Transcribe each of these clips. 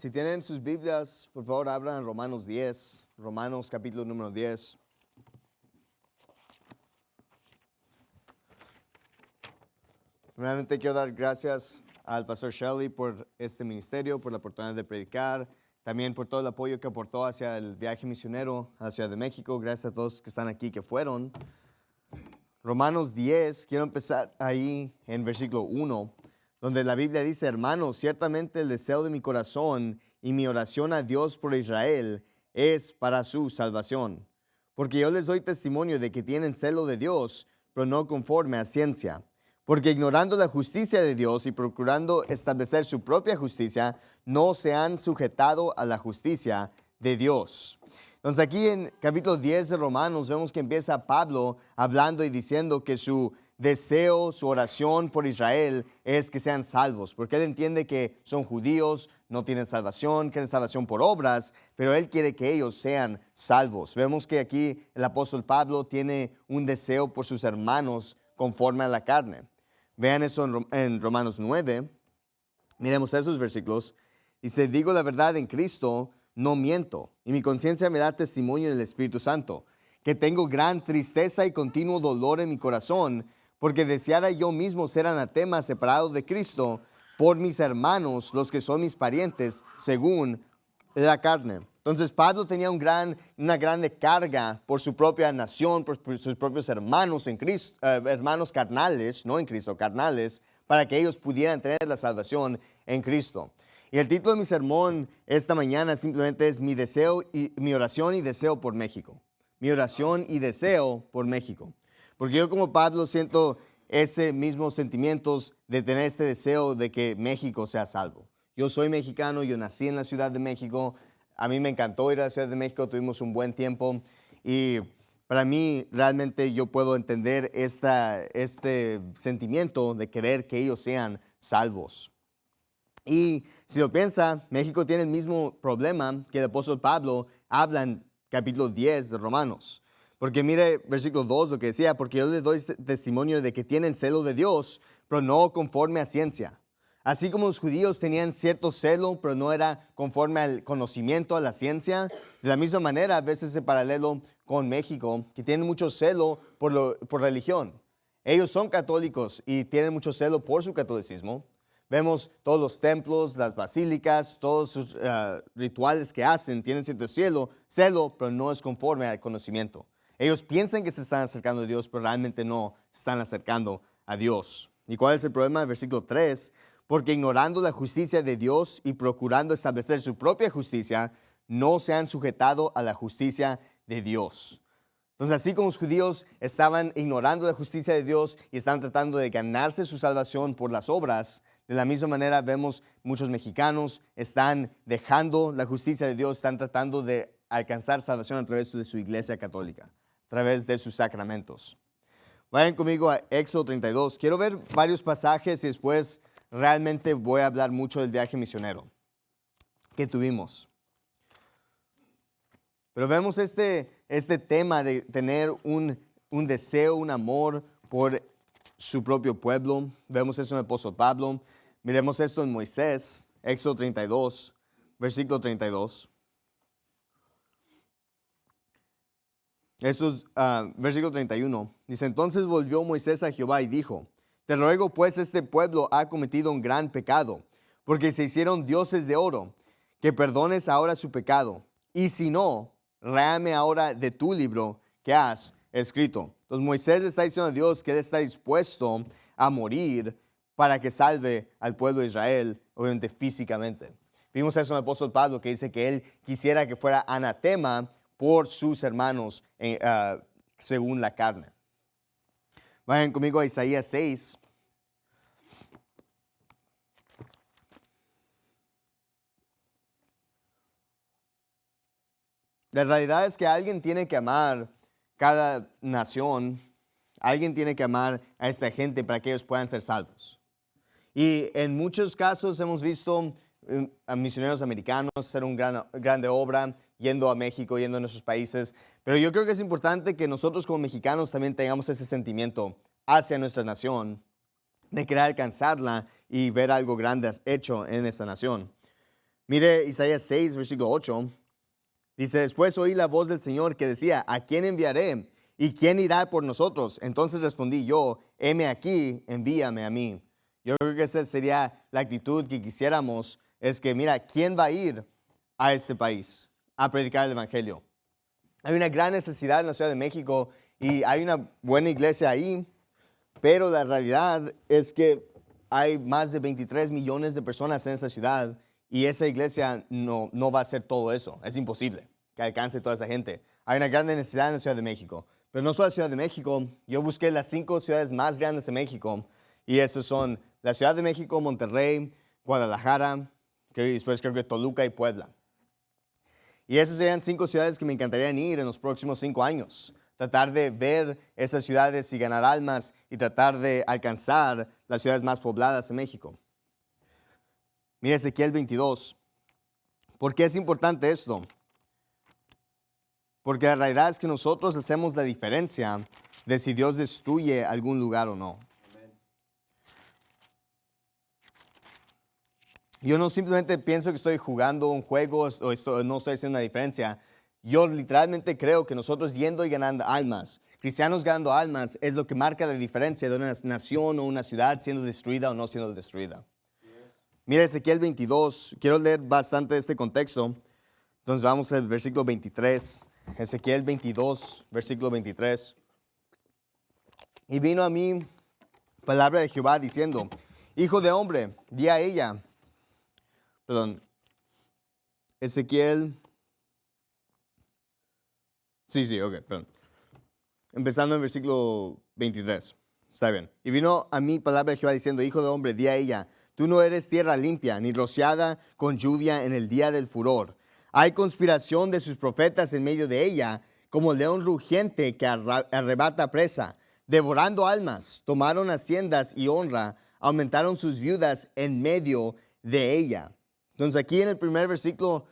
Si tienen sus Biblias, por favor abran Romanos 10, Romanos capítulo número 10. Primeramente quiero dar gracias al pastor Shelley por este ministerio, por la oportunidad de predicar, también por todo el apoyo que aportó hacia el viaje misionero a la Ciudad de México. Gracias a todos que están aquí, que fueron. Romanos 10, quiero empezar ahí en versículo 1, donde la Biblia dice: hermanos, ciertamente el deseo de mi corazón y mi oración a Dios por Israel es para su salvación. Porque yo les doy testimonio de que tienen celo de Dios, pero no conforme a ciencia. Porque ignorando la justicia de Dios y procurando establecer su propia justicia, no se han sujetado a la justicia de Dios. Entonces aquí en capítulo 10 de Romanos vemos que empieza Pablo hablando y diciendo que su deseo, su oración por Israel es que sean salvos, porque él entiende que son judíos, no tienen salvación, quieren salvación por obras, pero él quiere que ellos sean salvos. Vemos que aquí el apóstol Pablo tiene un deseo por sus hermanos conforme a la carne. Vean eso en Romanos 9. Miremos esos versículos. Dice: digo la verdad en Cristo, no miento, y mi conciencia me da testimonio en el Espíritu Santo, que tengo gran tristeza y continuo dolor en mi corazón, porque deseara yo mismo ser anatema, separado de Cristo, por mis hermanos, los que son mis parientes, según la carne. Entonces Pablo tenía una grande carga por su propia nación, por sus propios hermanos en Cristo, hermanos carnales, no en Cristo, carnales, para que ellos pudieran tener la salvación en Cristo. Y el título de mi sermón esta mañana simplemente es mi deseo y mi oración y deseo por México. Mi oración y deseo por México. Porque yo como Pablo siento ese mismo sentimientos de tener este deseo de que México sea salvo. Yo soy mexicano, yo nací en la Ciudad de México. A mí me encantó ir a la Ciudad de México, tuvimos un buen tiempo. Y para mí realmente yo puedo entender este sentimiento de querer que ellos sean salvos. Y si lo piensa, México tiene el mismo problema que el apóstol Pablo habla en capítulo 10 de Romanos. Porque mire versículo 2 lo que decía: porque yo les doy testimonio de que tienen celo de Dios, pero no conforme a ciencia. Así como los judíos tenían cierto celo, pero no era conforme al conocimiento, a la ciencia, de la misma manera a veces ese paralelo con México, que tienen mucho celo por religión. Ellos son católicos y tienen mucho celo por su catolicismo. Vemos todos los templos, las basílicas, todos sus rituales que hacen, tienen cierto celo, pero no es conforme al conocimiento. Ellos piensan que se están acercando a Dios, pero realmente no se están acercando a Dios. ¿Y cuál es el problema? Versículo 3, porque ignorando la justicia de Dios y procurando establecer su propia justicia, no se han sujetado a la justicia de Dios. Entonces, así como los judíos estaban ignorando la justicia de Dios y estaban tratando de ganarse su salvación por las obras, de la misma manera vemos muchos mexicanos están dejando la justicia de Dios, están tratando de alcanzar salvación a través de su iglesia católica, a través de sus sacramentos. Vayan conmigo a Éxodo 32. Quiero ver varios pasajes y después realmente voy a hablar mucho del viaje misionero que tuvimos. Pero vemos este tema de tener un deseo, un amor por su propio pueblo. Vemos eso en el apóstol Pablo. Miremos esto en Moisés, Éxodo 32, versículo 32. Eso es versículo 31. Dice: entonces volvió Moisés a Jehová y dijo: te ruego pues, este pueblo ha cometido un gran pecado, porque se hicieron dioses de oro, que perdones ahora su pecado. Y si no, réame ahora de tu libro que has escrito. Entonces Moisés le está diciendo a Dios que él está dispuesto a morir para que salve al pueblo de Israel, obviamente físicamente. Vimos eso en el apóstol Pablo, que dice que él quisiera que fuera anatema por sus hermanos según la carne. Vayan conmigo a Isaías 6. La realidad es que alguien tiene que amar cada nación, alguien tiene que amar a esta gente para que ellos puedan ser salvos. Y en muchos casos hemos visto a misioneros americanos hacer una grande obra, yendo a México, yendo a nuestros países. Pero yo creo que es importante que nosotros como mexicanos también tengamos ese sentimiento hacia nuestra nación, de querer alcanzarla y ver algo grande hecho en esta nación. Mire Isaías 6, versículo 8. Dice, después oí la voz del Señor que decía, ¿a quién enviaré? ¿Y quién irá por nosotros? Entonces respondí yo, heme aquí, envíame a mí. Yo creo que esa sería la actitud que quisiéramos, es que mira, ¿quién va a ir a este país a predicar el Evangelio? Hay una gran necesidad en la Ciudad de México y hay una buena iglesia ahí, pero la realidad es que hay más de 23 millones de personas en esta ciudad y esa iglesia no va a hacer todo eso. Es imposible que alcance toda esa gente. Hay una gran necesidad en la Ciudad de México. Pero no solo la Ciudad de México. Yo busqué las 5 ciudades más grandes de México y esos son la Ciudad de México, Monterrey, Guadalajara, que después creo que Toluca y Puebla. Y esas serían 5 ciudades que me encantaría ir en los próximos 5 años. Tratar de ver esas ciudades y ganar almas y tratar de alcanzar las ciudades más pobladas en México. Mira Ezequiel 22. ¿Por qué es importante esto? Porque la realidad es que nosotros hacemos la diferencia de si Dios destruye algún lugar o no. Yo no simplemente pienso que estoy jugando un juego o no estoy haciendo una diferencia. Yo literalmente creo que nosotros yendo y ganando almas, cristianos ganando almas, es lo que marca la diferencia de una nación o una ciudad siendo destruida o no siendo destruida. Mira Ezequiel 22, quiero leer bastante de este contexto. Entonces vamos al versículo 23. Ezequiel 22, versículo 23. Y vino a mí palabra de Jehová diciendo, hijo de hombre, di a ella. Ezequiel. Perdón. Empezando en versículo 23. Está bien. Y vino a mí palabra de Jehová diciendo, hijo de hombre, di a ella, tú no eres tierra limpia, ni rociada con lluvia en el día del furor. Hay conspiración de sus profetas en medio de ella, como león rugiente que arrebata presa, devorando almas, tomaron haciendas y honra, aumentaron sus viudas en medio de ella. Entonces aquí en el primer versículo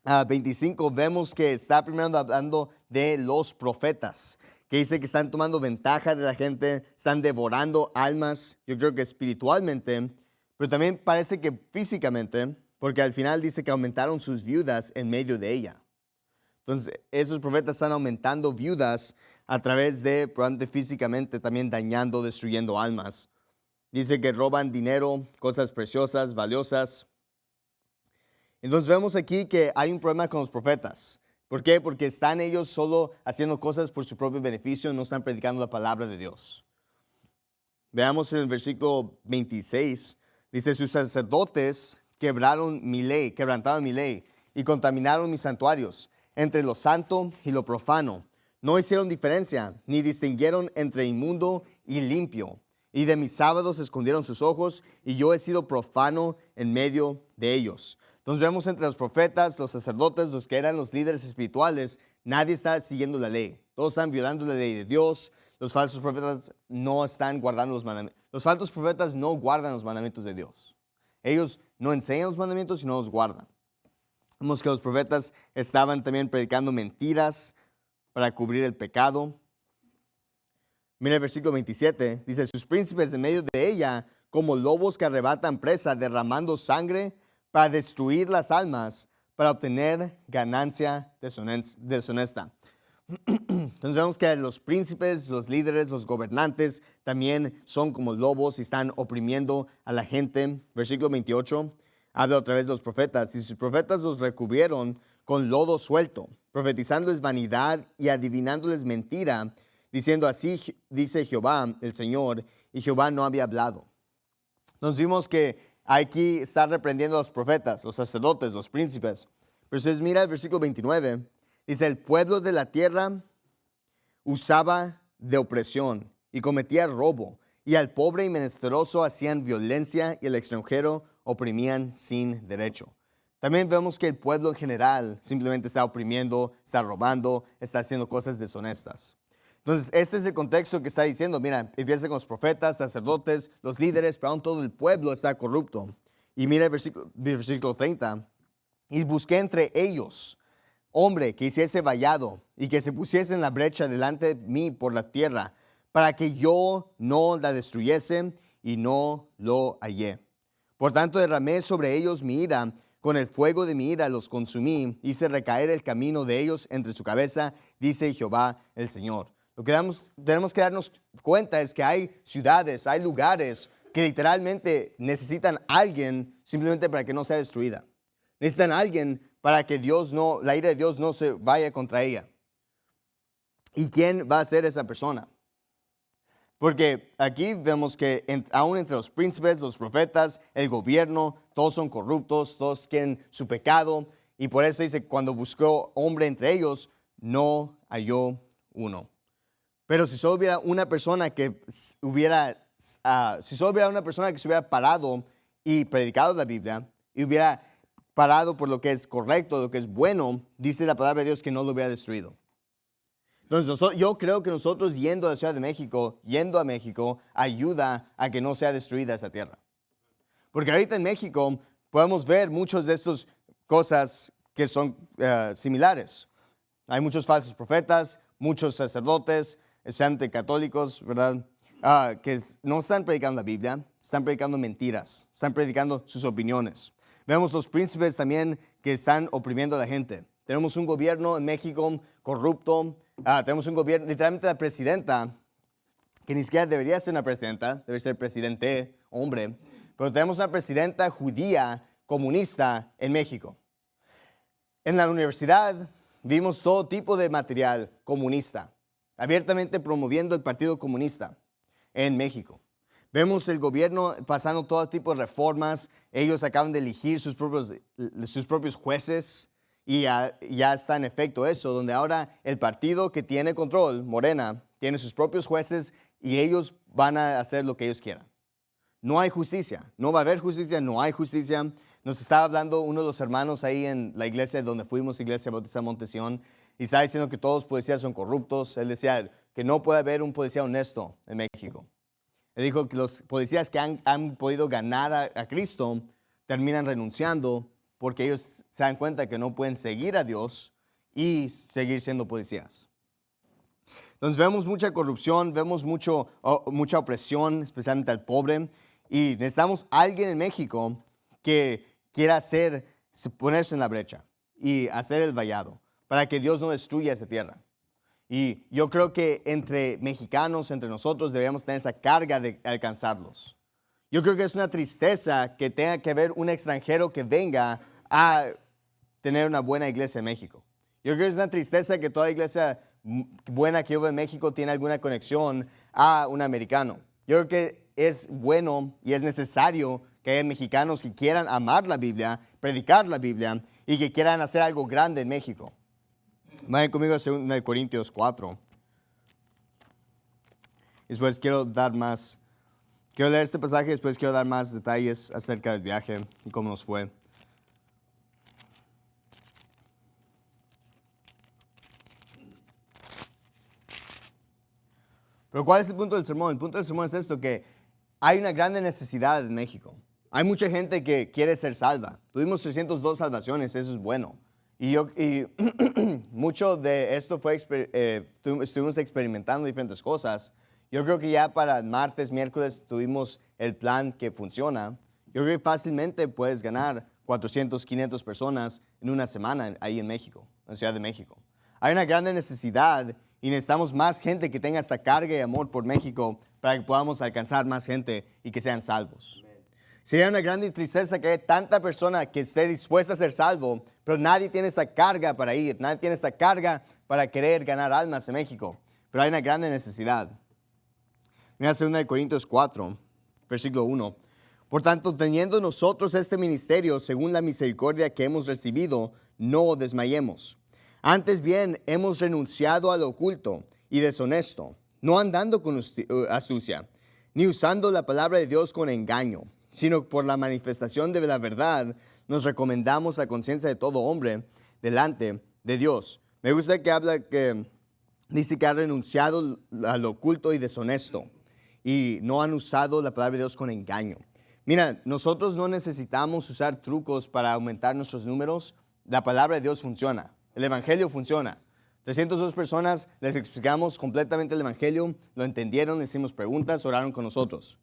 25 vemos que está primero hablando de los profetas, que dice que están tomando ventaja de la gente, están devorando almas, yo creo que espiritualmente, pero también parece que físicamente, porque al final dice que aumentaron sus viudas en medio de ella. Entonces esos profetas están aumentando viudas a través de, probablemente físicamente, también dañando, destruyendo almas. Dice que roban dinero, cosas preciosas, valiosas. Entonces vemos aquí que hay un problema con los profetas. ¿Por qué? Porque están ellos solo haciendo cosas por su propio beneficio, no están predicando la palabra de Dios. Veamos en el versículo 26, dice, sus sacerdotes quebrantaron mi ley y contaminaron mis santuarios, entre lo santo y lo profano. No hicieron diferencia, ni distinguieron entre inmundo y limpio. Y de mis sábados escondieron sus ojos, y yo he sido profano en medio de ellos. Entonces vemos entre los profetas, los sacerdotes, los que eran los líderes espirituales, nadie está siguiendo la ley. Todos están violando la ley de Dios. Los falsos profetas no están guardando los mandamientos. Los falsos profetas no guardan los mandamientos de Dios. Ellos no enseñan los mandamientos y no los guardan. Vemos que los profetas estaban también predicando mentiras para cubrir el pecado. Mira el versículo 27. Dice, sus príncipes en medio de ella, como lobos que arrebatan presa, derramando sangre para destruir las almas, para obtener ganancia deshonesta. Entonces vemos que los príncipes, los líderes, los gobernantes también son como lobos y están oprimiendo a la gente. Versículo 28 habla otra vez de los profetas. Y sus profetas los recubrieron con lodo suelto, profetizándoles vanidad y adivinándoles mentira, diciendo así dice Jehová el Señor, y Jehová no había hablado. Entonces vimos que aquí está reprendiendo a los profetas, los sacerdotes, los príncipes. Pero si mira el versículo 29, dice, el pueblo de la tierra usaba de opresión y cometía robo, y al pobre y menesteroso hacían violencia, y al extranjero oprimían sin derecho. También vemos que el pueblo en general simplemente está oprimiendo, está robando, está haciendo cosas deshonestas. Entonces, este es el contexto que está diciendo. Mira, empieza con los profetas, sacerdotes, los líderes, pero aún todo el pueblo está corrupto. Y mira el versículo 30. Y busqué entre ellos hombre que hiciese vallado y que se pusiese en la brecha delante de mí por la tierra, para que yo no la destruyese, y no lo hallé. Por tanto, derramé sobre ellos mi ira con el fuego de mi ira los consumí, hice recaer el camino de ellos entre su cabeza, dice Jehová el Señor. Lo que tenemos que darnos cuenta es que hay ciudades, hay lugares que literalmente necesitan a alguien simplemente para que no sea destruida. Necesitan a alguien para que la ira de Dios no se vaya contra ella. ¿Y quién va a ser esa persona? Porque aquí vemos que aún entre los príncipes, los profetas, el gobierno, todos son corruptos, todos quieren su pecado. Y por eso dice, cuando buscó hombre entre ellos, no halló uno. Pero si solo hubiera una persona que se hubiera parado y predicado la Biblia, y hubiera parado por lo que es correcto, lo que es bueno, dice la palabra de Dios que no lo hubiera destruido. Entonces, yo creo que nosotros yendo a la Ciudad de México, yendo a México, ayuda a que no sea destruida esa tierra. Porque ahorita en México podemos ver muchas de estas cosas que son similares. Hay muchos falsos profetas, muchos sacerdotes, especialmente católicos, ¿verdad? Que no están predicando la Biblia, están predicando mentiras, están predicando sus opiniones. Vemos los príncipes también que están oprimiendo a la gente. Tenemos un gobierno en México corrupto. Tenemos un gobierno, literalmente la presidenta, que ni siquiera debería ser una presidenta, debe ser presidente, hombre. Pero tenemos una presidenta judía comunista en México. En la universidad vimos todo tipo de material comunista, abiertamente promoviendo el Partido Comunista en México. Vemos el gobierno pasando todo tipo de reformas. Ellos acaban de elegir sus propios jueces y ya está en efecto eso, donde ahora el partido que tiene control, Morena, tiene sus propios jueces y ellos van a hacer lo que ellos quieran. No hay justicia, no va a haber justicia, no hay justicia. Nos estaba hablando uno de los hermanos ahí en la iglesia donde fuimos, Iglesia Bautista Montesión, y estaba diciendo que todos los policías son corruptos. Él decía que no puede haber un policía honesto en México. Él dijo que los policías que han podido ganar a Cristo terminan renunciando porque ellos se dan cuenta que no pueden seguir a Dios y seguir siendo policías. Entonces vemos mucha corrupción, vemos mucha opresión, especialmente al pobre, y necesitamos a alguien en México que quiera ponerse en la brecha y hacer el vallado para que Dios no destruya esa tierra. Y yo creo que entre mexicanos, entre nosotros, deberíamos tener esa carga de alcanzarlos. Yo creo que es una tristeza que tenga que haber un extranjero que venga a tener una buena iglesia en México. Yo creo que es una tristeza que toda iglesia buena que hubo en México tiene alguna conexión a un americano. Yo creo que es bueno y es necesario que haya mexicanos que quieran amar la Biblia, predicar la Biblia y que quieran hacer algo grande en México. Vayan conmigo a 2 Corintios 4. Después quiero leer este pasaje y después quiero dar más detalles acerca del viaje y cómo nos fue. Pero ¿cuál es el punto del sermón? El punto del sermón es esto, que hay una grande necesidad en México. Hay mucha gente que quiere ser salva. Tuvimos 302 salvaciones, eso es bueno. Y mucho de esto estuvimos experimentando diferentes cosas. Yo creo que ya para martes, miércoles tuvimos el plan que funciona. Yo creo que fácilmente puedes ganar 400, 500 personas en una semana ahí en México, en la Ciudad de México. Hay una grande necesidad y necesitamos más gente que tenga esta carga y amor por México para que podamos alcanzar más gente y que sean salvos. Sería una gran tristeza que haya tanta persona que esté dispuesta a ser salvo, pero nadie tiene esta carga para ir, nadie tiene esta carga para querer ganar almas en México. Pero hay una gran necesidad. Mira 2 Corintios 4, versículo 1. Por tanto, teniendo nosotros este ministerio, según la misericordia que hemos recibido, no desmayemos. Antes bien, hemos renunciado a lo oculto y deshonesto, no andando con astucia, ni usando la palabra de Dios con engaño, sino por la manifestación de la verdad, nos recomendamos la conciencia de todo hombre delante de Dios. Me gusta que dice que ha renunciado a lo oculto y deshonesto, y no han usado la palabra de Dios con engaño. Mira, nosotros no necesitamos usar trucos para aumentar nuestros números. La palabra de Dios funciona. El evangelio funciona. 302 personas, les explicamos completamente el evangelio, lo entendieron, le hicimos preguntas, oraron con nosotros.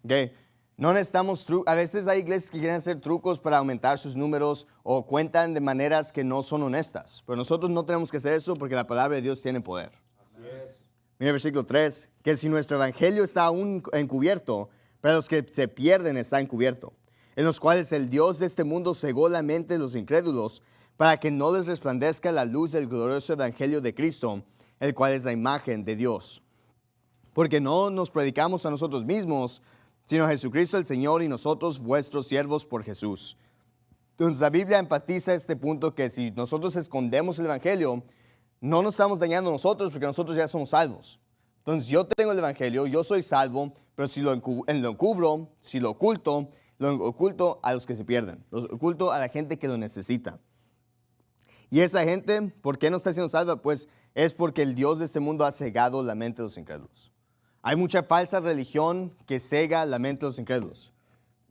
Okay. No necesitamos trucos. A veces hay iglesias que quieren hacer trucos para aumentar sus números o cuentan de maneras que no son honestas. Pero nosotros no tenemos que hacer eso porque la palabra de Dios tiene poder. Así es. Mira el versículo 3, que si nuestro evangelio está aún encubierto, para los que se pierden está encubierto, en los cuales el Dios de este mundo cegó la mente de los incrédulos para que no les resplandezca la luz del glorioso evangelio de Cristo, el cual es la imagen de Dios. Porque no nos predicamos a nosotros mismos, sino a Jesucristo el Señor y nosotros vuestros siervos por Jesús. Entonces la Biblia enfatiza este punto que si nosotros escondemos el evangelio, no nos estamos dañando nosotros porque nosotros ya somos salvos. Entonces yo tengo el evangelio, yo soy salvo, pero si lo encubro, si lo oculto a los que se pierden, lo oculto a la gente que lo necesita. Y esa gente, ¿por qué no está siendo salva? Pues es porque el Dios de este mundo ha cegado la mente de los incrédulos. Hay mucha falsa religión que cega la mente de los incrédulos.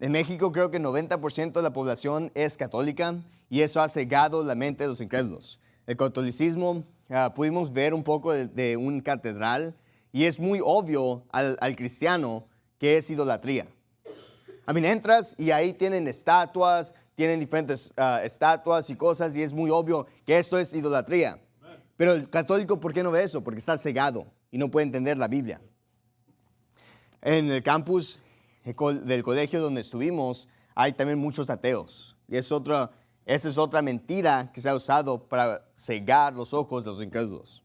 En México creo que el 90% de la población es católica y eso ha cegado la mente de los incrédulos. El catolicismo, pudimos ver un poco de un catedral y es muy obvio al cristiano que es idolatría. Entras y ahí tienen estatuas, tienen diferentes estatuas y cosas y es muy obvio que esto es idolatría. Pero el católico, ¿por qué no ve eso? Porque está cegado y no puede entender la Biblia. En el campus del colegio donde estuvimos hay también muchos ateos. Y esa es otra mentira que se ha usado para cegar los ojos de los incrédulos.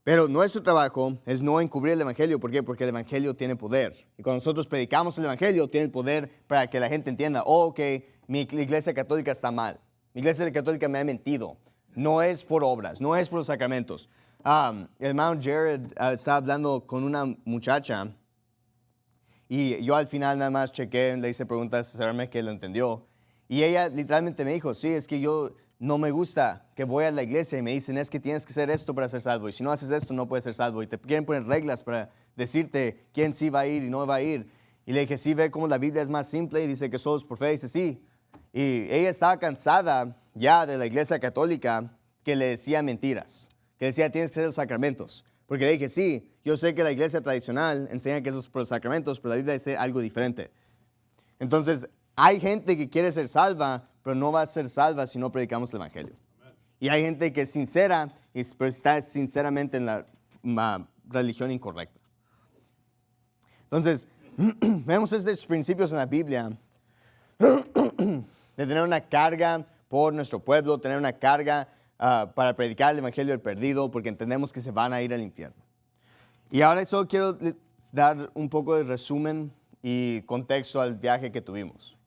Pero nuestro trabajo es no encubrir el evangelio. ¿Por qué? Porque el evangelio tiene poder. Y cuando nosotros predicamos el evangelio, tiene el poder para que la gente entienda, mi iglesia católica está mal. Mi iglesia católica me ha mentido. No es por obras, no es por los sacramentos. El hermano Jared estaba hablando con una muchacha y yo al final nada más chequé, le hice preguntas a saberme que lo entendió. Y ella literalmente me dijo, sí, es que yo no me gusta que voy a la iglesia y me dicen, es que tienes que hacer esto para ser salvo. Y si no haces esto, no puedes ser salvo. Y te quieren poner reglas para decirte quién sí va a ir y no va a ir. Y le dije, sí, ve cómo la Biblia es más simple y dice que solo es por fe. Y dice, sí. Y ella estaba cansada ya de la iglesia católica que le decía mentiras. Que decía, tienes que hacer los sacramentos. Porque le dije, sí, yo sé que la iglesia tradicional enseña que eso es por los sacramentos, pero la Biblia dice algo diferente. Entonces, hay gente que quiere ser salva, pero no va a ser salva si no predicamos el evangelio. Y hay gente que es sincera, pero está sinceramente en la religión incorrecta. Entonces, vemos estos principios en la Biblia de tener una carga por nuestro pueblo, tener una carga para predicar el evangelio del perdido, porque entendemos que se van a ir al infierno. Y ahora solo quiero dar un poco de resumen y contexto al viaje que tuvimos.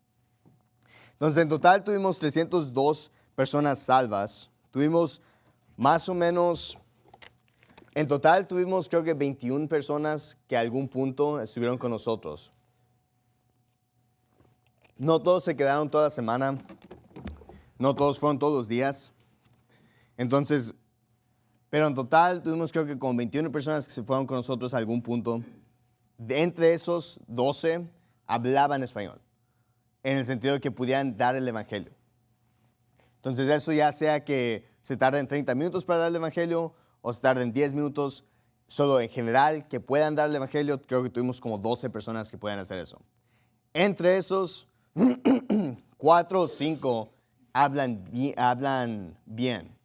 Entonces, en total tuvimos 302 personas salvas. Tuvimos más o menos, en total tuvimos creo que 21 personas que a algún punto estuvieron con nosotros. No todos se quedaron toda la semana, no todos fueron todos los días. Entonces, pero en total tuvimos creo que como 21 personas que se fueron con nosotros a algún punto. De entre esos 12 hablaban español, en el sentido de que pudieran dar el evangelio. Entonces eso ya sea que se tarden 30 minutos para dar el evangelio o se tarden 10 minutos, solo en general que puedan dar el evangelio, creo que tuvimos como 12 personas que puedan hacer eso. Entre esos, 4 o 5 hablan bien.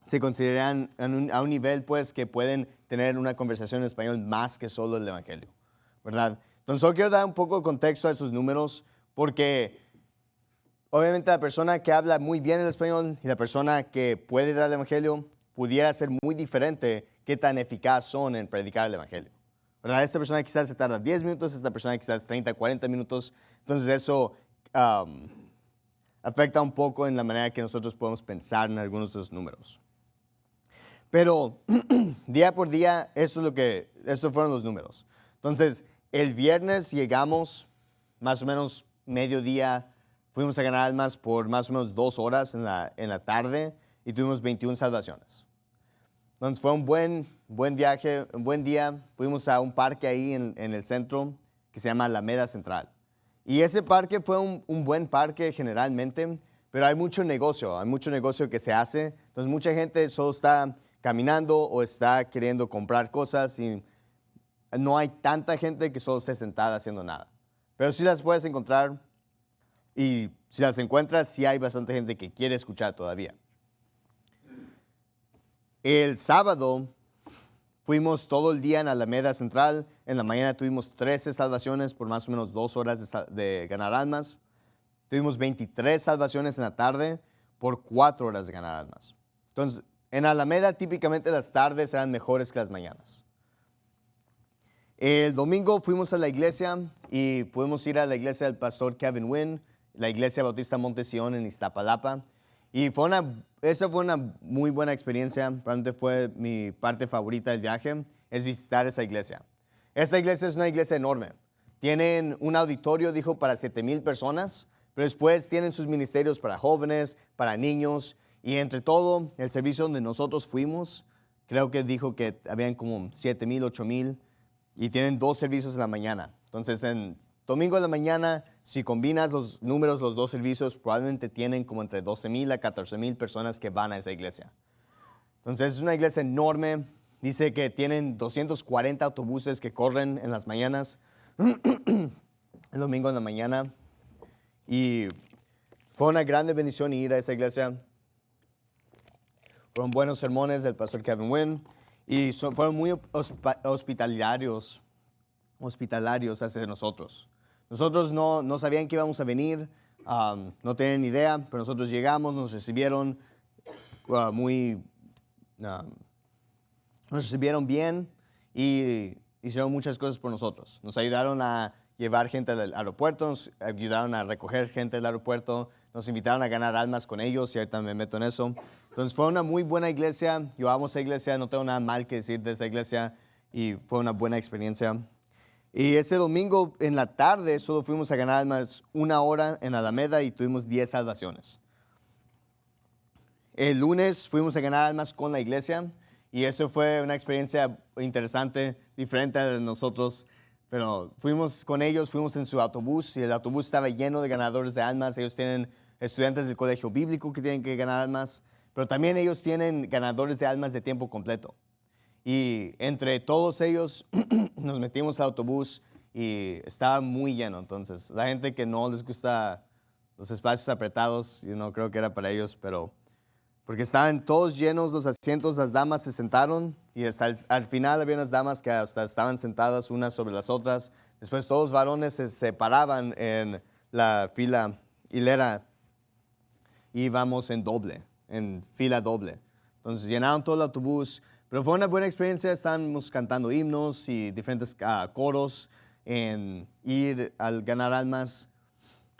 Se consideran a un nivel pues que pueden tener una conversación en español más que solo el evangelio, ¿verdad? Entonces solo quiero dar un poco de contexto a esos números porque obviamente la persona que habla muy bien el español y la persona que puede dar el evangelio pudiera ser muy diferente qué tan eficaz son en predicar el evangelio, ¿verdad? Esta persona quizás se tarda 10 minutos, esta persona quizás 30, 40 minutos, entonces eso afecta un poco en la manera que nosotros podemos pensar en algunos de esos números. Pero día por día, estos fueron los números. Entonces, el viernes llegamos más o menos mediodía, fuimos a ganar almas por más o menos 2 horas en la tarde y tuvimos 21 salvaciones. Entonces fue un buen viaje, un buen día. Fuimos a un parque ahí en el centro que se llama Alameda Central. Y ese parque fue un buen parque generalmente, pero hay mucho negocio que se hace. Entonces mucha gente solo está caminando o está queriendo comprar cosas y no hay tanta gente que solo esté sentada haciendo nada. Pero sí las puedes encontrar y si las encuentras, sí hay bastante gente que quiere escuchar todavía. El sábado fuimos todo el día en Alameda Central. En la mañana tuvimos 13 salvaciones por más o menos 2 horas de ganar almas. Tuvimos 23 salvaciones en la tarde por 4 horas de ganar almas. Entonces, en Alameda típicamente las tardes eran mejores que las mañanas. El domingo fuimos a la iglesia y pudimos ir a la iglesia del pastor Kevin Wynn, la iglesia bautista Monte Sion en Iztapalapa. Y esa fue una muy buena experiencia. Probablemente fue mi parte favorita del viaje, es visitar esa iglesia. Esta iglesia es una iglesia enorme. Tienen un auditorio, dijo, para 7,000 personas, pero después tienen sus ministerios para jóvenes, para niños. Y entre todo, el servicio donde nosotros fuimos, creo que dijo que habían como 7,000, 8,000. Y tienen 2 servicios en la mañana. Entonces, en domingo de la mañana, si combinas los números, los 2 servicios, probablemente tienen como entre 12,000 a 14,000 personas que van a esa iglesia. Entonces, es una iglesia enorme. Dice que tienen 240 autobuses que corren en las mañanas, el domingo en la mañana. Y fue una grande bendición ir a esa iglesia. Fueron buenos sermones del pastor Kevin Wynn. Y fueron muy hospitalarios hacia nosotros. Nosotros no sabían que íbamos a venir, no tenían ni idea, pero nosotros llegamos, nos recibieron nos recibieron bien y hicieron muchas cosas por nosotros. Nos ayudaron a llevar gente al aeropuerto, nos ayudaron a recoger gente del aeropuerto, nos invitaron a ganar almas con ellos y ahorita me meto en eso. Entonces fue una muy buena iglesia, yo amo esa iglesia, no tengo nada mal que decir de esa iglesia y fue una buena experiencia. Y ese domingo en la tarde solo fuimos a ganar almas 1 hora en Alameda y tuvimos 10 salvaciones. El lunes fuimos a ganar almas con la iglesia y eso fue una experiencia interesante, diferente a nosotros. Pero fuimos con ellos, fuimos en su autobús y el autobús estaba lleno de ganadores de almas. Ellos tienen estudiantes del colegio bíblico que tienen que ganar almas, pero también ellos tienen ganadores de almas de tiempo completo. Y entre todos ellos nos metimos al autobús y estaba muy lleno. Entonces, la gente que no les gusta los espacios apretados, yo no creo que era para ellos, pero porque estaban todos llenos los asientos, las damas se sentaron y hasta al final había unas damas que hasta estaban sentadas unas sobre las otras. Después todos los varones se separaban en la hilera y íbamos en fila doble. Entonces llenaron todo el autobús, pero fue una buena experiencia. Estábamos cantando himnos y diferentes coros en ir al ganar almas.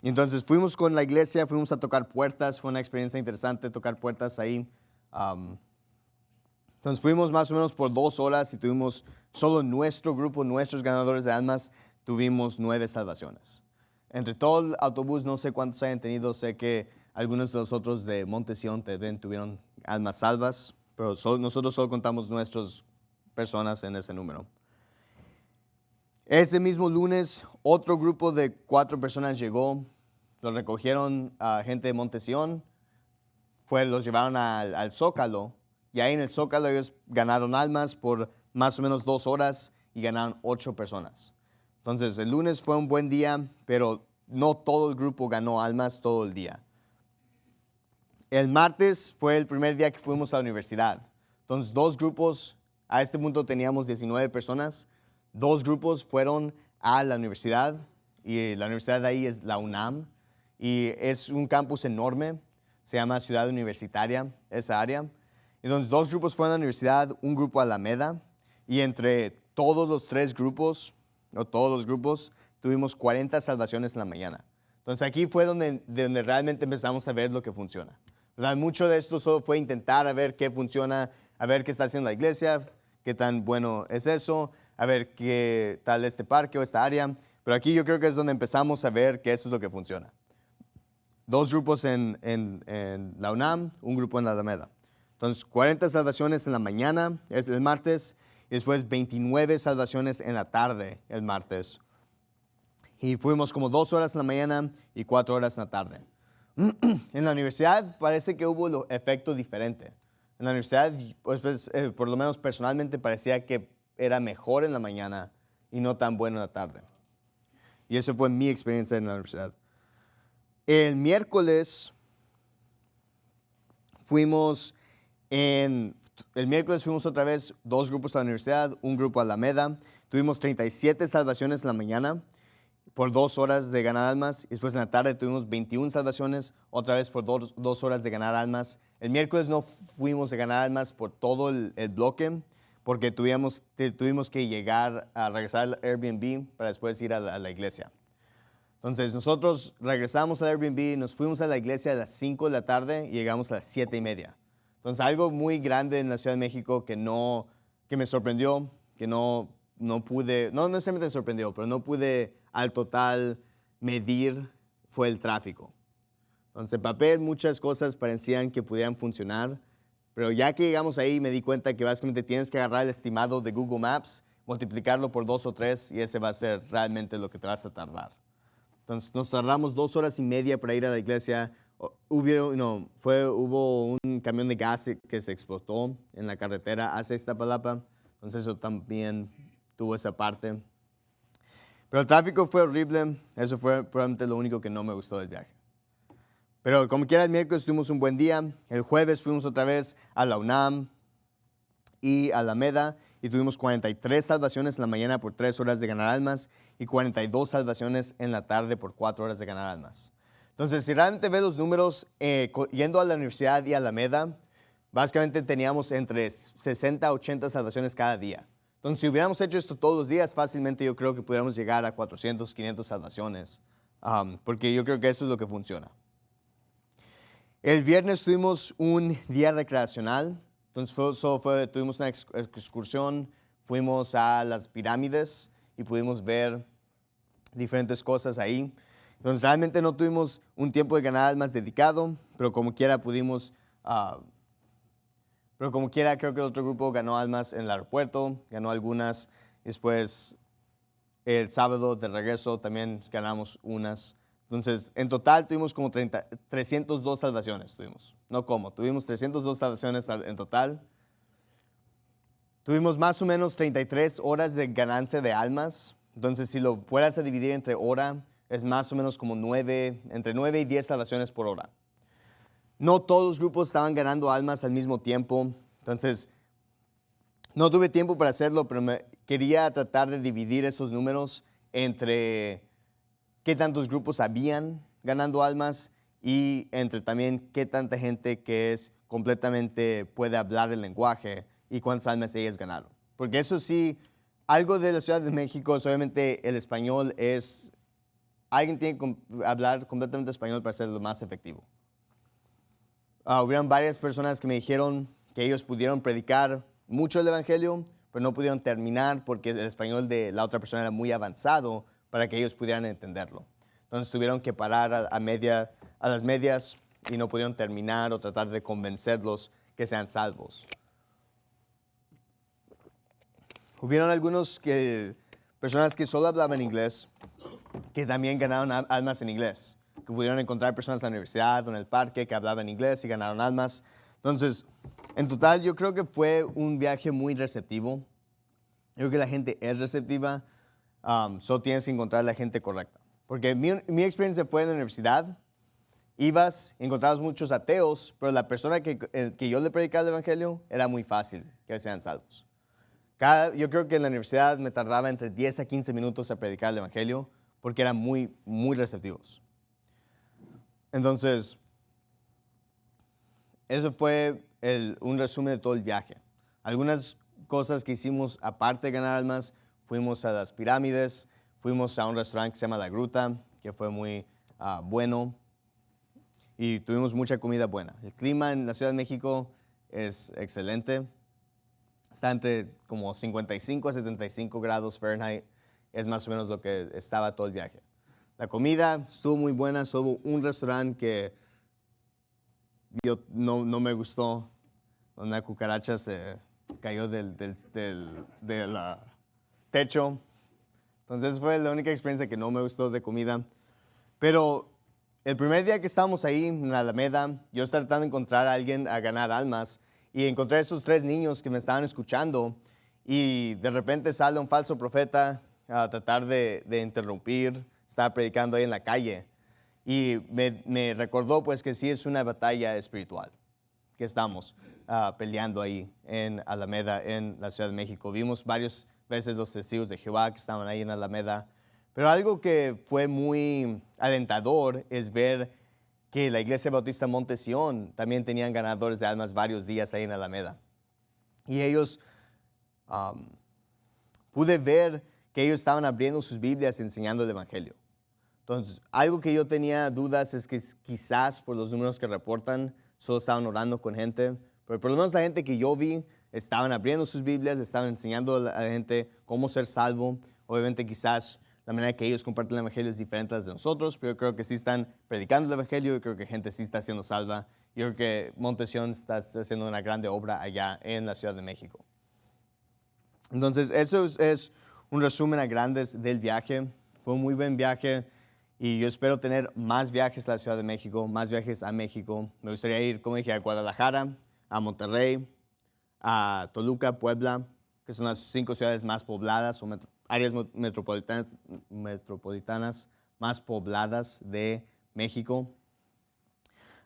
Entonces fuimos con la iglesia, fuimos a tocar puertas, fue una experiencia interesante tocar puertas ahí. Entonces fuimos más o menos por 2 horas y tuvimos solo nuestro grupo, nuestros ganadores de almas, tuvimos 9 salvaciones. Entre todo el autobús, no sé cuántos hayan tenido, sé que algunos de los otros de Monte Sion también tuvieron almas salvas, pero nosotros solo contamos nuestras personas en ese número. Ese mismo lunes, otro grupo de 4 personas llegó. Los recogieron a gente de Monte Sion, los llevaron al Zócalo, y ahí en el Zócalo ellos ganaron almas por más o menos 2 horas y ganaron 8 personas. Entonces, el lunes fue un buen día, pero no todo el grupo ganó almas todo el día. El martes fue el primer día que fuimos a la universidad. Entonces, 2 grupos, a este punto teníamos 19 personas, 2 grupos fueron a la universidad, y la universidad de ahí es la UNAM, y es un campus enorme, se llama Ciudad Universitaria, esa área. Entonces, 2 grupos fueron a la universidad, un grupo a Alameda, y entre todos los grupos, tuvimos 40 salvaciones en la mañana. Entonces, aquí fue donde realmente empezamos a ver lo que funciona. ¿Verdad? Mucho de esto solo fue intentar a ver qué funciona, a ver qué está haciendo la iglesia, qué tan bueno es eso, a ver qué tal este parque o esta área. Pero aquí yo creo que es donde empezamos a ver que eso es lo que funciona. 2 grupos en la UNAM, un grupo en la Alameda. Entonces, 40 salvaciones en la mañana, es el martes, y después 29 salvaciones en la tarde, el martes. Y fuimos como 2 horas en la mañana y 4 horas en la tarde. En la universidad parece que hubo el efecto diferente. En la universidad, por lo menos personalmente, parecía que era mejor en la mañana y no tan bueno en la tarde. Y eso fue mi experiencia en la universidad. El miércoles fuimos otra vez 2 grupos a la universidad, un grupo a Alameda. Tuvimos 37 salvaciones en la mañana por 2 horas de ganar almas. Y después en la tarde tuvimos 21 salvaciones, otra vez por 2 horas de ganar almas. El miércoles no fuimos a ganar almas por todo el bloque, porque tuvimos que regresar al Airbnb para después ir a la iglesia. Entonces nosotros regresamos al Airbnb, nos fuimos a la iglesia a las 5 de la tarde y llegamos a las 7:30. Entonces algo muy grande en la Ciudad de México que me sorprendió, que no necesariamente me sorprendió, pero no pude al total medir, fue el tráfico. Entonces en papel muchas cosas parecían que pudieran funcionar, pero ya que llegamos ahí me di cuenta que básicamente tienes que agarrar el estimado de Google Maps, multiplicarlo por 2 o 3 y ese va a ser realmente lo que te vas a tardar. Entonces nos tardamos 2 horas y media para ir a la iglesia. Hubo un camión de gas que se explotó en la carretera hacia Iztapalapa. Entonces eso también tuvo esa parte. Pero el tráfico fue horrible. Eso fue probablemente lo único que no me gustó del viaje. Pero como quiera, el miércoles tuvimos un buen día. El jueves fuimos otra vez a la UNAM y a Alameda y tuvimos 43 salvaciones en la mañana por 3 horas de ganar almas y 42 salvaciones en la tarde por 4 horas de ganar almas. Entonces, si realmente ves los números, yendo a la universidad y a Alameda, básicamente teníamos entre 60 a 80 salvaciones cada día. Entonces, si hubiéramos hecho esto todos los días, fácilmente yo creo que pudiéramos llegar a 400, 500 salvaciones, porque yo creo que eso es lo que funciona. El viernes tuvimos un día recreacional. Entonces tuvimos una excursión, fuimos a las pirámides y pudimos ver diferentes cosas ahí. Entonces realmente no tuvimos un tiempo de ganar almas dedicado, pero como quiera creo que el otro grupo ganó almas en el aeropuerto, ganó algunas. Después el sábado de regreso también ganamos unas. Entonces, en total tuvimos como 302 salvaciones. Tuvimos 302 salvaciones en total. Tuvimos más o menos 33 horas de ganancia de almas. Entonces, si lo fueras a dividir entre hora, es más o menos como entre 9 y 10 salvaciones por hora. No todos los grupos estaban ganando almas al mismo tiempo. Entonces, no tuve tiempo para hacerlo, pero quería tratar de dividir esos números entre qué tantos grupos habían ganando almas y entre también qué tanta gente que puede hablar el lenguaje y cuántas almas ellas ganaron. Porque eso sí, algo de la Ciudad de México, obviamente el español alguien tiene que hablar completamente español para ser lo más efectivo. Hubieron varias personas que me dijeron que ellos pudieron predicar mucho el evangelio, pero no pudieron terminar porque el español de la otra persona era muy avanzado para que ellos pudieran entenderlo. Entonces tuvieron que parar a las medias y no pudieron terminar o tratar de convencerlos que sean salvos. Hubieron personas que solo hablaban inglés, que también ganaron almas en inglés, que pudieron encontrar personas en la universidad o en el parque que hablaban inglés y ganaron almas. Entonces, en total, yo creo que fue un viaje muy receptivo. Yo creo que la gente es receptiva. Solo tienes que encontrar la gente correcta. Porque mi experiencia fue en la universidad. Encontrabas muchos ateos, pero la persona que yo le predicaba el evangelio era muy fácil que sean salvos. Yo creo que en la universidad me tardaba entre 10 a 15 minutos a predicar el evangelio porque eran muy, muy receptivos. Entonces, eso fue un resumen de todo el viaje. Algunas cosas que hicimos aparte de ganar almas, fuimos a las pirámides, fuimos a un restaurante que se llama La Gruta, que fue muy bueno, y tuvimos mucha comida buena. El clima en la Ciudad de México es excelente. Está entre como 55 a 75 grados Fahrenheit. Es más o menos lo que estaba todo el viaje. La comida estuvo muy buena. Hubo un restaurante que no me gustó. Una cucaracha se cayó del techo. Entonces fue la única experiencia que no me gustó de comida. Pero el primer día que estábamos ahí en la Alameda, yo estaba tratando de encontrar a alguien a ganar almas. Y encontré a estos 3 niños que me estaban escuchando. Y de repente sale un falso profeta tratar de interrumpir, estaba predicando ahí en la calle. Y me recordó pues que sí es una batalla espiritual que estamos peleando ahí en Alameda, en la Ciudad de México. Vimos varias veces los testigos de Jehová que estaban ahí en Alameda. Pero algo que fue muy alentador es ver que la Iglesia Bautista Monte Sión también tenían ganadores de almas varios días ahí en Alameda. Y ellos, pude ver que ellos estaban abriendo sus Biblias y enseñando el Evangelio. Entonces, algo que yo tenía dudas es que quizás por los números que reportan, solo estaban orando con gente, pero por lo menos la gente que yo vi estaban abriendo sus Biblias, estaban enseñando a la gente cómo ser salvo. Obviamente quizás la manera que ellos comparten el Evangelio es diferente a la de nosotros, pero yo creo que sí están predicando el Evangelio, yo creo que gente sí está siendo salva. Yo creo que Monte Sión está haciendo una grande obra allá en la Ciudad de México. Entonces, eso es un resumen a grandes del viaje. Fue un muy buen viaje y yo espero tener más viajes a la Ciudad de México, más viajes a México. Me gustaría ir, como dije, a Guadalajara, a Monterrey, a Toluca, Puebla, que son las 5 ciudades más pobladas o áreas metropolitanas más pobladas de México.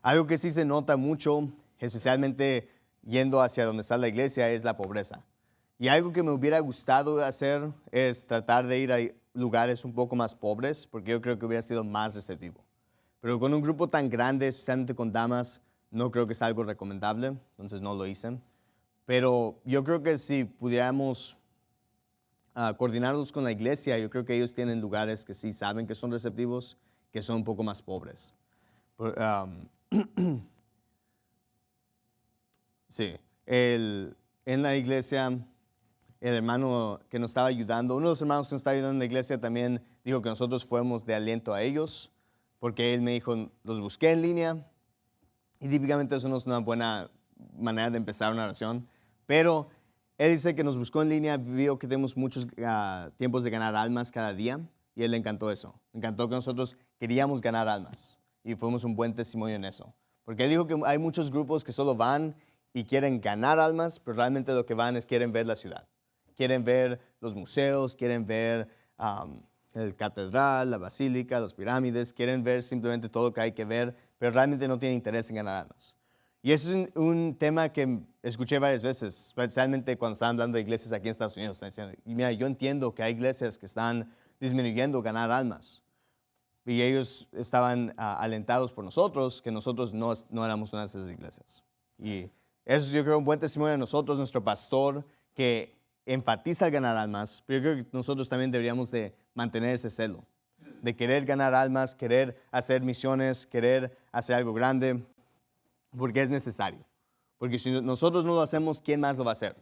Algo que sí se nota mucho, especialmente yendo hacia donde está la iglesia, es la pobreza. Y algo que me hubiera gustado hacer es tratar de ir a lugares un poco más pobres, porque yo creo que hubiera sido más receptivo. Pero con un grupo tan grande, especialmente con damas, no creo que sea algo recomendable, entonces no lo hice. Pero yo creo que si pudiéramos coordinarnos con la iglesia, yo creo que ellos tienen lugares que sí saben que son receptivos, que son un poco más pobres. Sí, en la iglesia, el hermano que nos estaba ayudando, uno de los hermanos que nos estaba ayudando en la iglesia también dijo que nosotros fuéramos de aliento a ellos, porque él me dijo, los busqué en línea, y típicamente eso no es una buena manera de empezar una oración, pero él dice que nos buscó en línea, vio que tenemos muchos tiempos de ganar almas cada día, y a él le encantó eso. Le encantó que nosotros queríamos ganar almas, y fuimos un buen testimonio en eso. Porque él dijo que hay muchos grupos que solo van y quieren ganar almas, pero realmente lo que van es quieren ver la ciudad. Quieren ver los museos, quieren ver el catedral, la basílica, las pirámides, quieren ver simplemente todo lo que hay que ver, pero realmente no tienen interés en ganar almas. Y eso es un tema que escuché varias veces, especialmente cuando estaban hablando de iglesias aquí en Estados Unidos. Están diciendo, y mira, yo entiendo que hay iglesias que están disminuyendo ganar almas. Y ellos estaban alentados por nosotros, que nosotros no éramos una de esas iglesias. Y eso yo creo un buen testimonio de nosotros, nuestro pastor, que enfatiza el ganar almas, pero yo creo que nosotros también deberíamos de mantener ese celo, de querer ganar almas, querer hacer misiones, querer hacer algo grande, porque es necesario. Porque si nosotros no lo hacemos, ¿quién más lo va a hacer?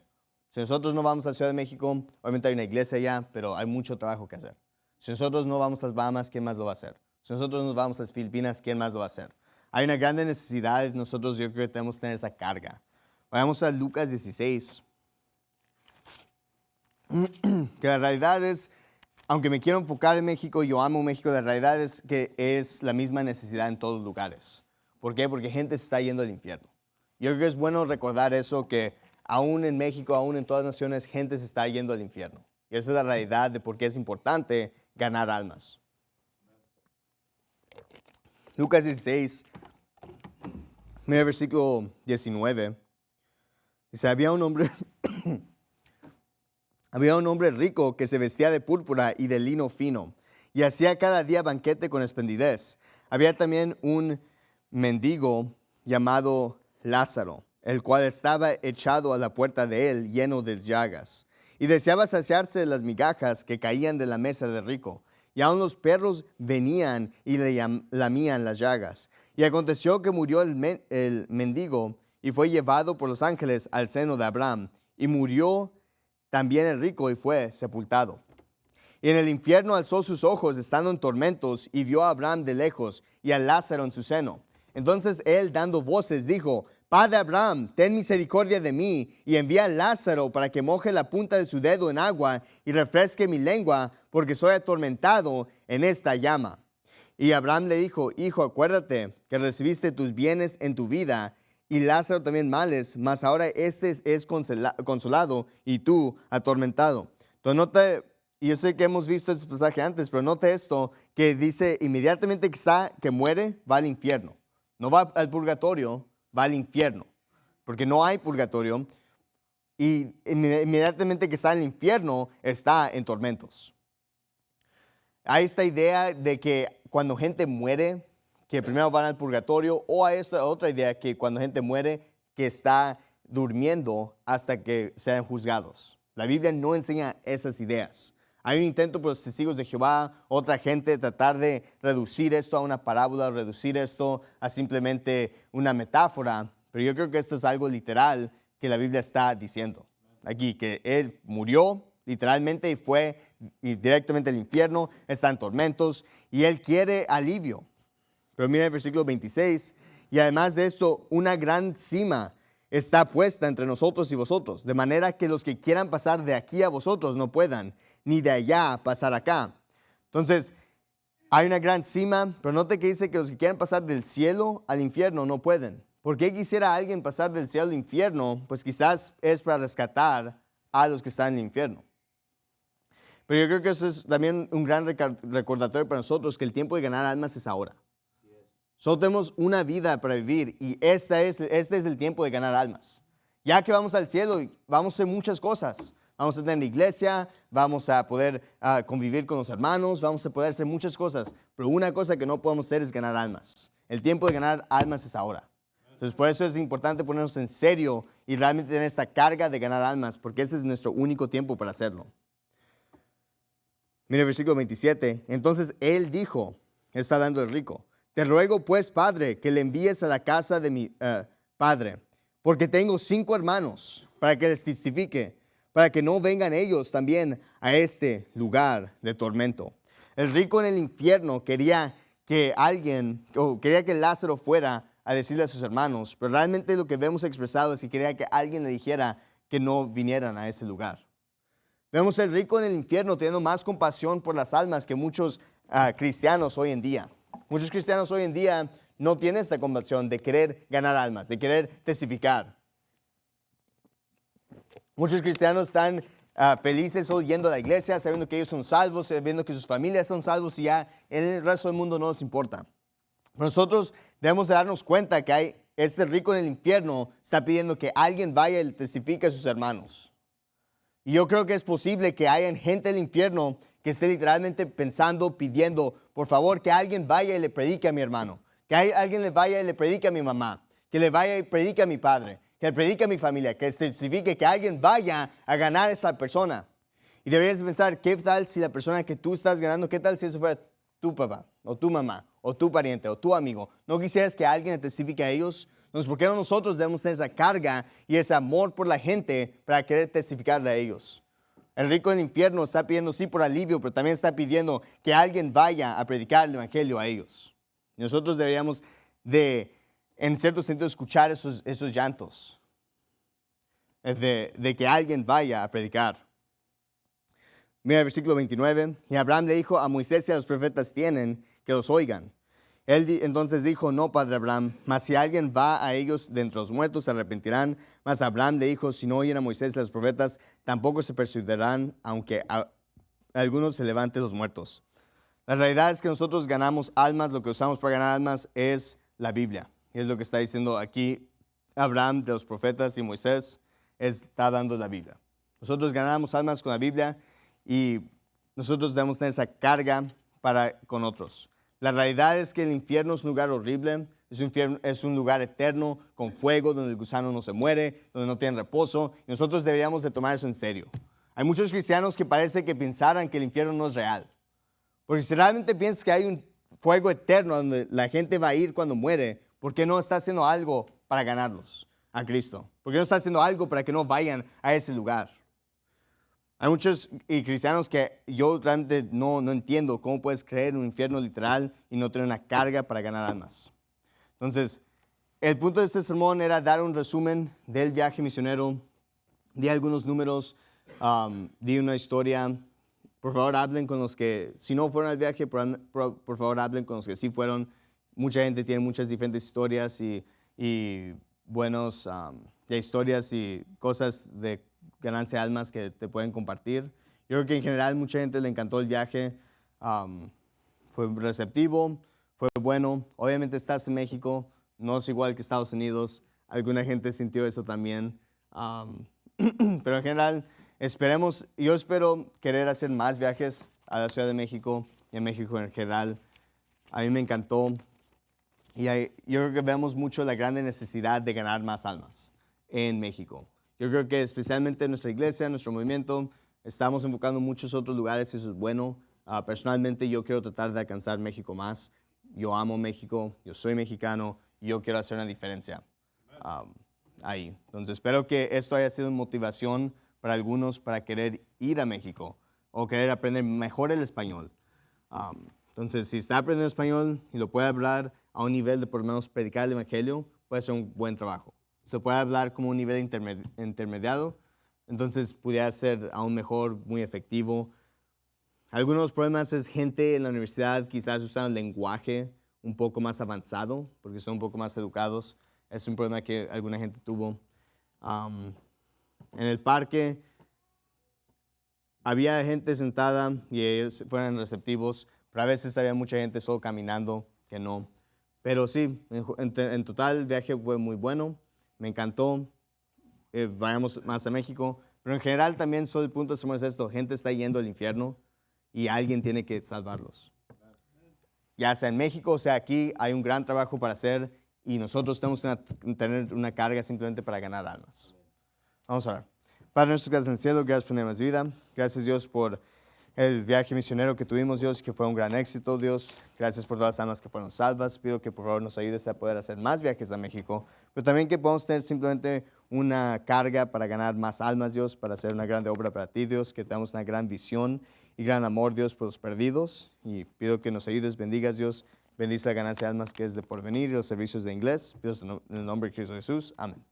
Si nosotros no vamos a la Ciudad de México, obviamente hay una iglesia allá, pero hay mucho trabajo que hacer. Si nosotros no vamos a las Bahamas, ¿quién más lo va a hacer? Si nosotros no vamos a las Filipinas, ¿quién más lo va a hacer? Hay una grande necesidad, nosotros yo creo que tenemos que tener esa carga. Vayamos a Lucas 16. Que la realidad es, aunque me quiero enfocar en México, yo amo México, la realidad es que es la misma necesidad en todos los lugares. ¿Por qué? Porque gente se está yendo al infierno. Yo creo que es bueno recordar eso, que aún en México, aún en todas las naciones, gente se está yendo al infierno. Y esa es la realidad de por qué es importante ganar almas. Lucas 16, mira el versículo 19. Dice, había un hombre rico que se vestía de púrpura y de lino fino, y hacía cada día banquete con esplendidez. Había también un mendigo llamado Lázaro, el cual estaba echado a la puerta de él, lleno de llagas, y deseaba saciarse de las migajas que caían de la mesa del rico. Y aun los perros venían y le lamían las llagas. Y aconteció que murió el mendigo y fue llevado por los ángeles al seno de Abraham. Y murió también el rico y fue sepultado. Y en el infierno alzó sus ojos estando en tormentos y vio a Abraham de lejos y a Lázaro en su seno. Entonces él, dando voces, dijo, Padre Abraham, ten misericordia de mí y envía a Lázaro para que moje la punta de su dedo en agua y refresque mi lengua, porque soy atormentado en esta llama. Y Abraham le dijo, Hijo, acuérdate que recibiste tus bienes en tu vida y Lázaro también males, mas ahora este es consolado y tú atormentado. Entonces Y yo sé que hemos visto este pasaje antes, pero note esto, que dice inmediatamente que muere, va al infierno. No va al purgatorio, va al infierno. Porque no hay purgatorio. Y inmediatamente que está en el infierno, está en tormentos. Hay esta idea de que cuando gente muere, que primero van al purgatorio, o hay esta otra idea que cuando gente muere, que está durmiendo hasta que sean juzgados. La Biblia no enseña esas ideas. Hay un intento por los testigos de Jehová, otra gente, de tratar de reducir esto a una parábola, reducir esto a simplemente una metáfora, pero yo creo que esto es algo literal que la Biblia está diciendo. Aquí, que Él murió literalmente y fue directamente al infierno, está en tormentos y Él quiere alivio. Pero mira el versículo 26, y además de esto, una gran cima está puesta entre nosotros y vosotros, de manera que los que quieran pasar de aquí a vosotros no puedan, ni de allá pasar acá. Entonces, hay una gran cima, pero note que dice que los que quieran pasar del cielo al infierno no pueden. ¿Por qué quisiera alguien pasar del cielo al infierno? Pues quizás es para rescatar a los que están en el infierno. Pero yo creo que eso es también un gran recordatorio para nosotros, que el tiempo de ganar almas es ahora. Solo tenemos una vida para vivir y este es el tiempo de ganar almas. Ya que vamos al cielo, vamos a hacer muchas cosas. Vamos a tener iglesia, vamos a poder convivir con los hermanos, vamos a poder hacer muchas cosas. Pero una cosa que no podemos hacer es ganar almas. El tiempo de ganar almas es ahora. Entonces, por eso es importante ponernos en serio y realmente tener esta carga de ganar almas, porque ese es nuestro único tiempo para hacerlo. Mira el versículo 27. Entonces él dijo, está hablando el rico, te ruego pues, Padre, que le envíes a la casa de mi Padre, porque tengo 5 hermanos, para que les testifique, para que no vengan ellos también a este lugar de tormento. El rico en el infierno quería que Lázaro fuera a decirle a sus hermanos, pero realmente lo que vemos expresado es que quería que alguien le dijera que no vinieran a ese lugar. Vemos el rico en el infierno teniendo más compasión por las almas que muchos cristianos hoy en día. Muchos cristianos hoy en día no tienen esta compasión de querer ganar almas, de querer testificar. Muchos cristianos están felices hoy yendo a la iglesia, sabiendo que ellos son salvos, sabiendo que sus familias son salvos y ya en el resto del mundo no les importa. Pero nosotros debemos de darnos cuenta que este rico en el infierno está pidiendo que alguien vaya y le testifique a sus hermanos. Y yo creo que es posible que haya gente del infierno que esté literalmente pensando, pidiendo, por favor, que alguien vaya y le predique a mi hermano, que alguien le vaya y le predique a mi mamá, que le vaya y predique a mi padre, que le predique a mi familia, que testifique, que alguien vaya a ganar a esa persona. Y deberías pensar, ¿qué tal si la persona que tú estás ganando, qué tal si eso fuera tu papá, o tu mamá, o tu pariente, o tu amigo? ¿No quisieras que alguien le testifique a ellos? Entonces, ¿por qué no nosotros debemos tener esa carga y ese amor por la gente para querer testificarle a ellos? El rico del infierno está pidiendo sí por alivio, pero también está pidiendo que alguien vaya a predicar el evangelio a ellos. Y nosotros deberíamos en cierto sentido, escuchar esos llantos de que alguien vaya a predicar. Mira el versículo 29. Y Abraham le dijo a Moisés y a los profetas tienen que los oigan. Él entonces dijo, no, padre Abraham, mas si alguien va a ellos de entre los muertos, se arrepentirán. Mas Abraham le dijo, si no oyen a Moisés y a los profetas, tampoco se persuadirán, aunque algunos se levanten los muertos. La realidad es que nosotros ganamos almas, lo que usamos para ganar almas es la Biblia. Y es lo que está diciendo aquí Abraham de los profetas y Moisés, está dando la Biblia. Nosotros ganamos almas con la Biblia y nosotros debemos tener esa carga con otros. La realidad es que el infierno es un lugar horrible, es un lugar eterno, con fuego, donde el gusano no se muere, donde no tiene reposo, y nosotros deberíamos de tomar eso en serio. Hay muchos cristianos que parece que pensaran que el infierno no es real. Porque si realmente piensas que hay un fuego eterno donde la gente va a ir cuando muere, ¿por qué no está haciendo algo para ganarlos a Cristo? ¿Por qué no está haciendo algo para que no vayan a ese lugar? Hay muchos cristianos que yo realmente no entiendo cómo puedes creer en un infierno literal y no tener una carga para ganar almas. Entonces, el punto de este sermón era dar un resumen del viaje misionero, di algunos números, di una historia. Por favor, hablen con los que, si no fueron al viaje, por favor, hablen con los que sí fueron. Mucha gente tiene muchas diferentes historias y historias y cosas de ganancia de almas que te pueden compartir. Yo creo que en general mucha gente le encantó el viaje. Fue receptivo, fue bueno. Obviamente estás en México, no es igual que Estados Unidos. Alguna gente sintió eso también. Pero en general, yo espero querer hacer más viajes a la Ciudad de México y a México en general. A mí me encantó. Yo creo que vemos mucho la grande necesidad de ganar más almas en México. Yo creo que especialmente en nuestra iglesia, nuestro movimiento, estamos enfocando en muchos otros lugares y eso es bueno. Personalmente yo quiero tratar de alcanzar México más. Yo amo México, yo soy mexicano, y yo quiero hacer una diferencia ahí. Entonces espero que esto haya sido motivación para algunos para querer ir a México o querer aprender mejor el español. Entonces, si está aprendiendo español y lo puede hablar a un nivel de por lo menos predicar el evangelio, puede ser un buen trabajo. Se puede hablar como un nivel intermediado, entonces pudiera ser aún mejor, muy efectivo. Algunos problemas es gente en la universidad quizás usan lenguaje un poco más avanzado porque son un poco más educados. Es un problema que alguna gente tuvo. En el parque había gente sentada y ellos fueron receptivos, pero a veces había mucha gente solo caminando que no. Pero sí, en total el viaje fue muy bueno, me encantó. Vayamos más a México, pero en general también solo el punto es esto, gente está yendo al infierno y alguien tiene que salvarlos. Ya sea en México o sea aquí, hay un gran trabajo para hacer y nosotros tenemos que tener una carga simplemente para ganar almas. Vamos a orar. Padre nuestro que estás en el cielo, gracias por tener más vida. Gracias Dios por el viaje misionero que tuvimos, Dios, que fue un gran éxito, Dios. Gracias por todas las almas que fueron salvas. Pido que por favor nos ayudes a poder hacer más viajes a México, pero también que podamos tener simplemente una carga para ganar más almas, Dios, para hacer una grande obra para ti, Dios, que tengamos una gran visión y gran amor, Dios, por los perdidos. Y pido que nos ayudes, bendigas, Dios. Bendice la ganancia de almas que es de porvenir y los servicios de inglés. Pido en el nombre de Cristo Jesús. Amén.